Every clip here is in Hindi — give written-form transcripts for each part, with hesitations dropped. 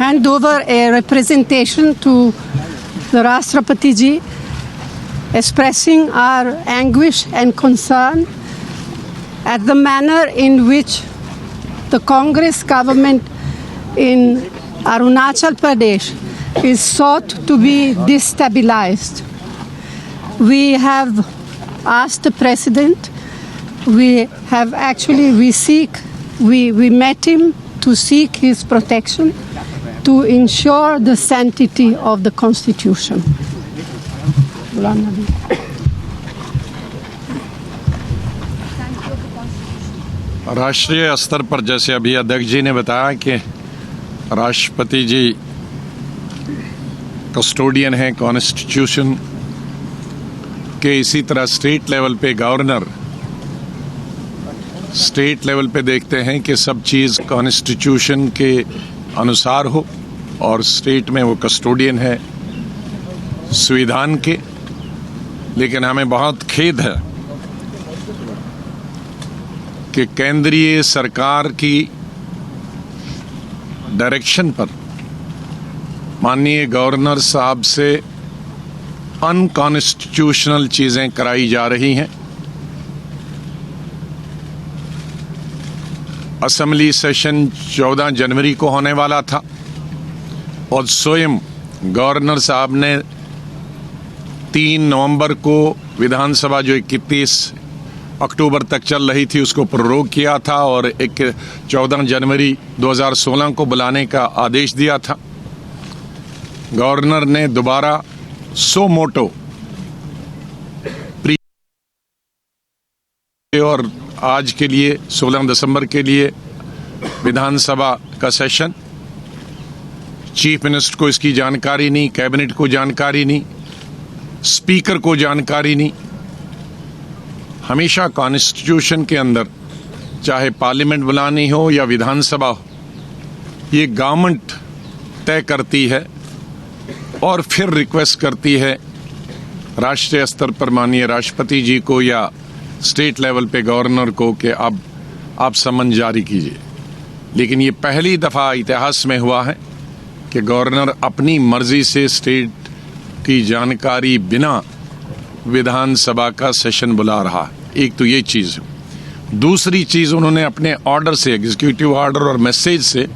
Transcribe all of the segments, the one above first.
hand over a representation to the Rashtrapati ji, expressing our anguish and concern at the manner in which the Congress government in Arunachal Pradesh is sought to be destabilized. We have asked the President, we met him to seek his protection, to ensure the sanctity of the Constitution. राष्ट्रीय स्तर पर जैसे अभी अध्यक्ष जी ने बताया कि राष्ट्रपति जी कस्टोडियन हैं कॉन्स्टिट्यूशन के, इसी तरह स्टेट लेवल पे गवर्नर स्टेट लेवल पे देखते हैं कि सब चीज़ कॉन्स्टिट्यूशन के अनुसार हो, और स्टेट में वो कस्टोडियन है संविधान के। लेकिन हमें बहुत खेद है कि केंद्रीय सरकार की डायरेक्शन पर माननीय गवर्नर साहब से अनकॉन्स्टिट्यूशनल चीजें कराई जा रही हैं। असेंबली सेशन 14 जनवरी को होने वाला था और स्वयं गवर्नर साहब ने 3 नवंबर को विधानसभा जो 31 अक्टूबर तक चल रही थी उसको प्रोरोग किया था और 14 जनवरी 2016 को बुलाने का आदेश दिया था। गवर्नर ने दोबारा सो मोटो और आज के लिए 16 दिसंबर के लिए विधानसभा का सेशन, चीफ मिनिस्टर को इसकी जानकारी नहीं, कैबिनेट को जानकारी नहीं, स्पीकर को जानकारी नहीं। हमेशा कॉन्स्टिट्यूशन के अंदर चाहे पार्लियामेंट बुलानी हो या विधानसभा हो, ये गवर्नमेंट तय करती है और फिर रिक्वेस्ट करती है राष्ट्रीय स्तर पर माननीय राष्ट्रपति जी को या स्टेट लेवल पे गवर्नर को कि अब आप समन जारी कीजिए। लेकिन ये पहली दफा इतिहास में हुआ है कि गवर्नर अपनी मर्जी से स्टेट की जानकारी बिना विधानसभा का सेशन बुला रहा है। एक तो ये चीज है। दूसरी चीज, उन्होंने अपने ऑर्डर से, एग्जीक्यूटिव ऑर्डर और मैसेज से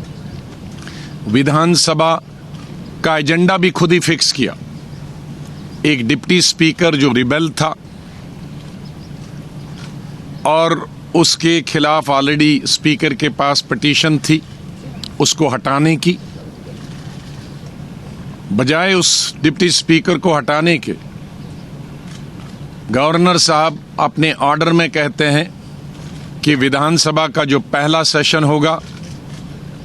विधानसभा का एजेंडा भी खुद ही फिक्स किया। एक डिप्टी स्पीकर जो रिबेल था और उसके खिलाफ ऑलरेडी स्पीकर के पास पिटीशन थी उसको हटाने की, बजाय उस डिप्टी स्पीकर को हटाने के गवर्नर साहब अपने ऑर्डर में कहते हैं कि विधानसभा का जो पहला सेशन होगा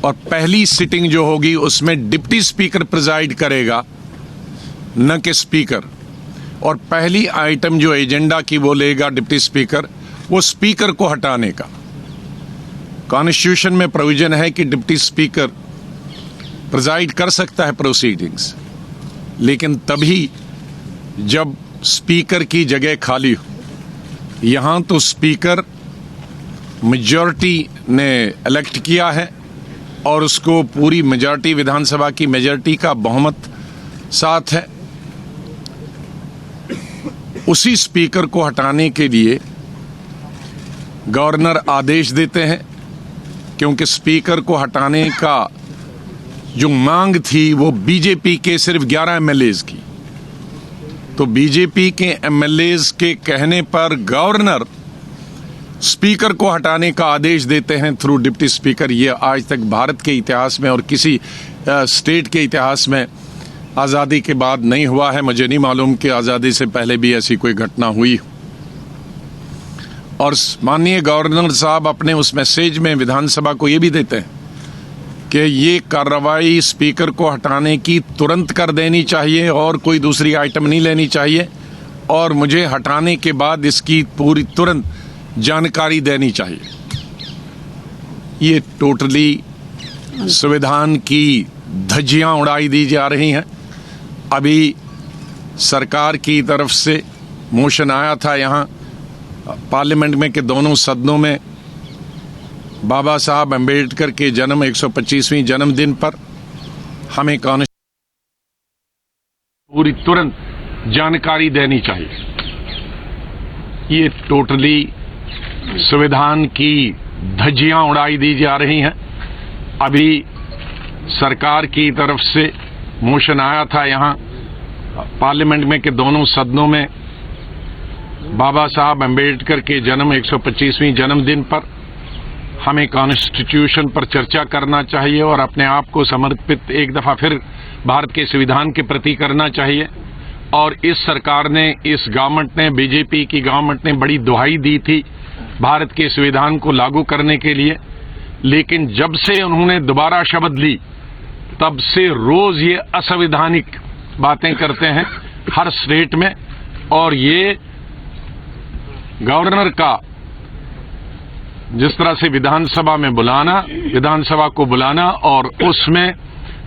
और पहली सिटिंग जो होगी उसमें डिप्टी स्पीकर प्रिजाइड करेगा, न कि स्पीकर। और पहली आइटम जो एजेंडा की वो लेगा डिप्टी स्पीकर, वो स्पीकर को हटाने का। कॉन्स्टिट्यूशन में प्रोविजन है कि डिप्टी स्पीकर प्रिजाइड कर सकता है प्रोसीडिंग्स, लेकिन तभी जब स्पीकर की जगह खाली हो। यहां तो स्पीकर मेजॉरिटी ने इलेक्ट किया है और उसको पूरी मेजॉरिटी, विधानसभा की मेजॉरिटी का बहुमत साथ है। उसी स्पीकर को हटाने के लिए गवर्नर आदेश देते हैं, क्योंकि स्पीकर को हटाने का जो मांग थी वो बीजेपी के सिर्फ 11 एमएलएज की। तो बीजेपी के एमएलएज के कहने पर गवर्नर स्पीकर को हटाने का आदेश देते हैं थ्रू डिप्टी स्पीकर। ये आज तक भारत के इतिहास में और किसी स्टेट के इतिहास में आज़ादी के बाद नहीं हुआ है। मुझे नहीं मालूम कि आज़ादी से पहले भी ऐसी कोई घटना हुई। और माननीय गवर्नर साहब अपने उस मैसेज में विधानसभा को ये भी देते हैं कि ये कार्रवाई स्पीकर को हटाने की तुरंत कर देनी चाहिए और कोई दूसरी आइटम नहीं लेनी चाहिए, और मुझे हटाने के बाद इसकी पूरी तुरंत जानकारी देनी चाहिए। ये टोटली संविधान की धज्जियां उड़ाई दी जा रही हैं। अभी सरकार की तरफ से मोशन आया था यहाँ पार्लियामेंट में कि दोनों सदनों में बाबा साहब अम्बेडकर के जन्म 125वीं जन्मदिन पर हमें पूरी तुरंत जानकारी देनी चाहिए। ये टोटली संविधान की धज्जियां उड़ाई दी जा रही हैं। अभी सरकार की तरफ से मोशन आया था यहां पार्लियामेंट में कि दोनों सदनों में बाबा साहब अम्बेडकर के जन्म 125वीं जन्मदिन पर हमें कॉन्स्टिट्यूशन पर चर्चा करना चाहिए और अपने आप को समर्पित एक दफा फिर भारत के संविधान के प्रति करना चाहिए। और इस सरकार ने, इस गवर्नमेंट ने, बीजेपी की गवर्नमेंट ने बड़ी दुहाई दी थी भारत के संविधान को लागू करने के लिए, लेकिन जब से उन्होंने दोबारा शपथ ली तब से रोज ये असंवैधानिक बातें करते हैं हर स्टेट में। और ये गवर्नर का जिस तरह से विधानसभा को बुलाना और उसमें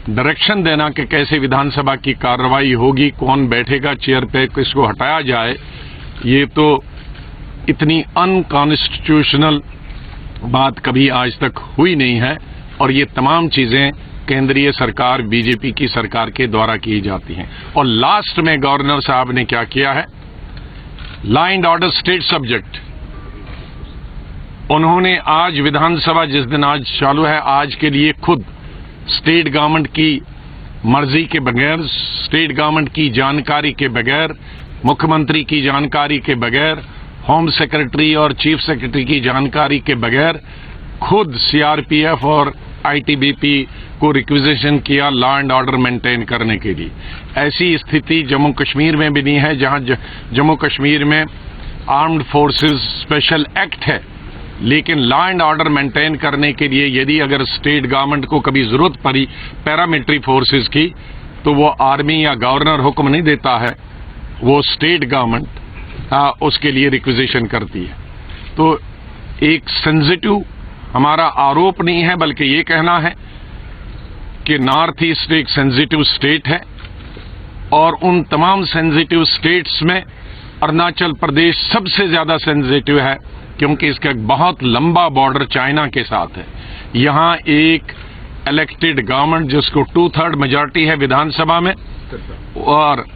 डायरेक्शन देना कि कैसे विधानसभा की कार्रवाई होगी, कौन बैठेगा चेयर पे, किसको हटाया जाए, ये तो इतनी अनकॉन्स्टिट्यूशनल बात कभी आज तक हुई नहीं है। और ये तमाम चीजें केंद्रीय सरकार, बीजेपी की सरकार के द्वारा की जाती हैं। और लास्ट में गवर्नर साहब ने क्या किया है, law and order state subject, उन्होंने आज विधानसभा जिस दिन आज चालू है, आज के लिए खुद स्टेट गवर्नमेंट की मर्जी के बगैर, स्टेट गवर्नमेंट की जानकारी के बगैर, मुख्यमंत्री की जानकारी के बगैर, होम सेक्रेटरी और चीफ सेक्रेटरी की जानकारी के बगैर खुद सीआरपीएफ और आईटीबीपी को रिक्विजिशन किया लॉ एंड ऑर्डर मेंटेन करने के लिए। ऐसी स्थिति जम्मू कश्मीर में भी नहीं है, जहां जम्मू कश्मीर में आर्म्ड फोर्सेस स्पेशल एक्ट है, लेकिन लॉ एंड ऑर्डर मेंटेन करने के लिए यदि अगर स्टेट गवर्नमेंट को कभी जरूरत पड़ी पैरामिलिट्री फोर्सेस की, तो वो आर्मी या गवर्नर हुक्म नहीं देता है, वो स्टेट गवर्नमेंट उसके लिए रिक्विजिशन करती है। तो एक सेंसिटिव, हमारा आरोप नहीं है बल्कि ये कहना है कि नॉर्थ ईस्ट एक सेंसिटिव स्टेट है और उन तमाम सेंसिटिव स्टेट्स में अरुणाचल प्रदेश सबसे ज्यादा सेंसिटिव है, क्योंकि इसका एक बहुत लंबा बॉर्डर चाइना के साथ है। यहां एक इलेक्टेड गवर्नमेंट जिसको 2/3 मेजॉरिटी है विधानसभा में, और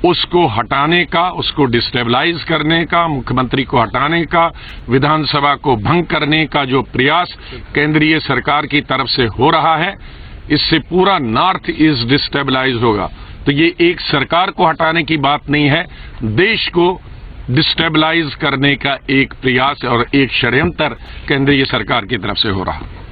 उसको हटाने का, उसको डिस्टेबलाइज करने का, मुख्यमंत्री को हटाने का, विधानसभा को भंग करने का जो प्रयास केंद्रीय सरकार की तरफ से हो रहा है, इससे पूरा नॉर्थ ईस्ट डिस्टेबलाइज होगा। तो ये एक सरकार को हटाने की बात नहीं है, देश को डिस्टेबलाइज करने का एक प्रयास और एक षड्यंत्र केंद्रीय सरकार की तरफ से हो रहा है।